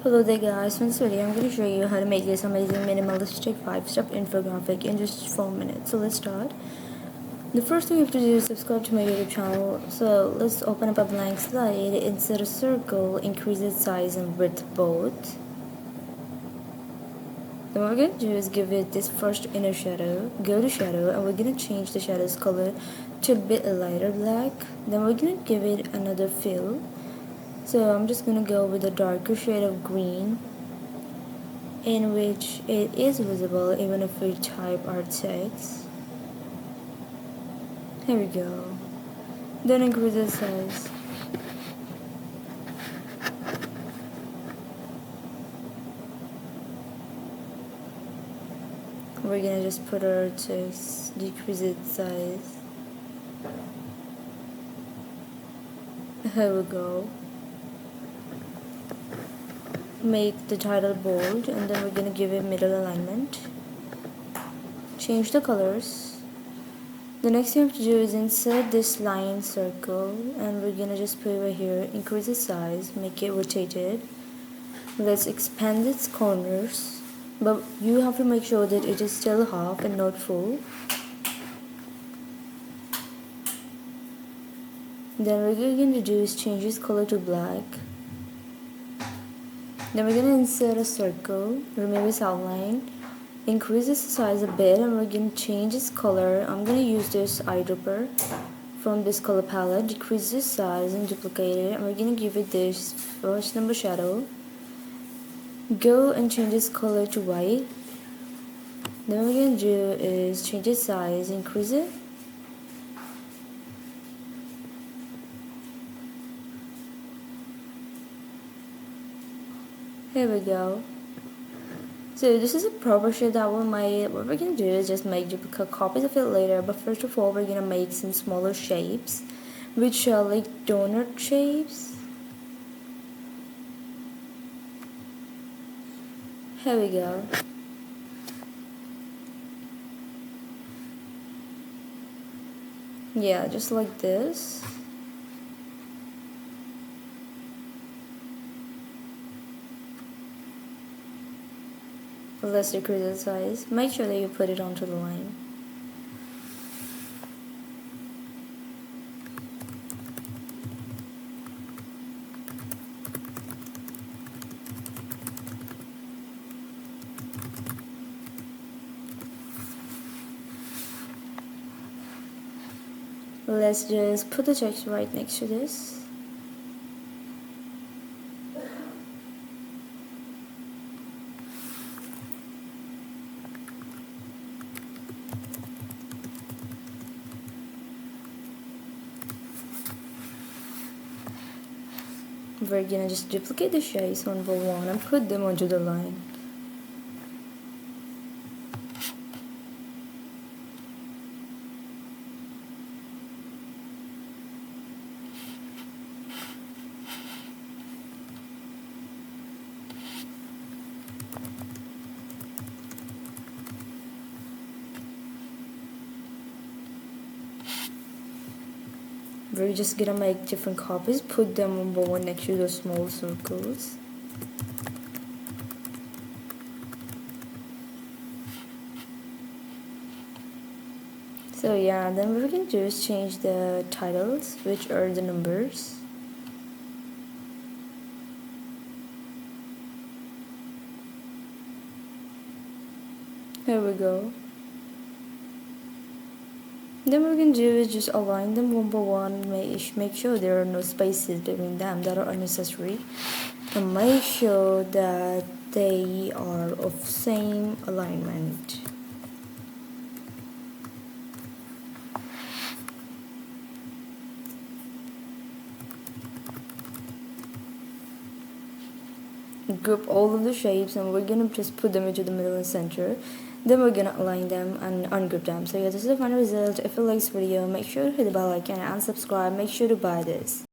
Hello there guys, in this video I'm going to show you how to make this amazing minimalistic 5-step infographic in just 4 minutes. So let's start. The first thing you have to do is subscribe to my YouTube channel. So let's open up a blank slide, insert a circle, increase its size and width both. Then what we're going to do is give it this first inner shadow, go to shadow, and we're going to change the shadow's color to a bit lighter black. Then we're going to give it another fill. So I'm just going to go with a darker shade of green in which it is visible even if we type our text. Here we go. Then increase the size. We're gonna just put our text, decrease its size. Here we go. Make the title bold, and then we're gonna give it middle alignment. Change the colors. The next thing we have to do is insert this line circle, and we're gonna just put it right here, increase the size, make it rotated. Let's expand its corners, but you have to make sure that it is still half and not full. Then what we're going to do is change its color to black. Then we're going to insert a circle, remove its outline, increase its size a bit, and we're going to change its color. I'm going to use this eyedropper from this color palette, decrease its size and duplicate it, and we're going to give it this first number shadow. Go and change its color to white. Then what we're going to do is change its size, increase it. Here we go. So this is a proper shape that we made. What we're gonna do is just make duplicate copies of it later, but first of all we're gonna make some smaller shapes which are like donut shapes. Here we go. Yeah, just like this. Let's decrease the size. Make sure that you put it onto the line. Let's just put the text right next to this. We're gonna just duplicate the shapes one by one and put them onto the line. We're just gonna make different copies, put them one by one next to those small circles. So yeah, then what we can do is change the titles, which are the numbers. Here we go. Then what we can do is just align them one by one, make sure there are no spaces between them that are unnecessary, and make sure that they are of same alignment. Group all of the shapes, and we're gonna just put them into the middle and center. Then we're gonna align them and ungroup them. So yeah, this is the final result. If you like this video, make sure to hit the bell icon and subscribe. Make sure to buy this.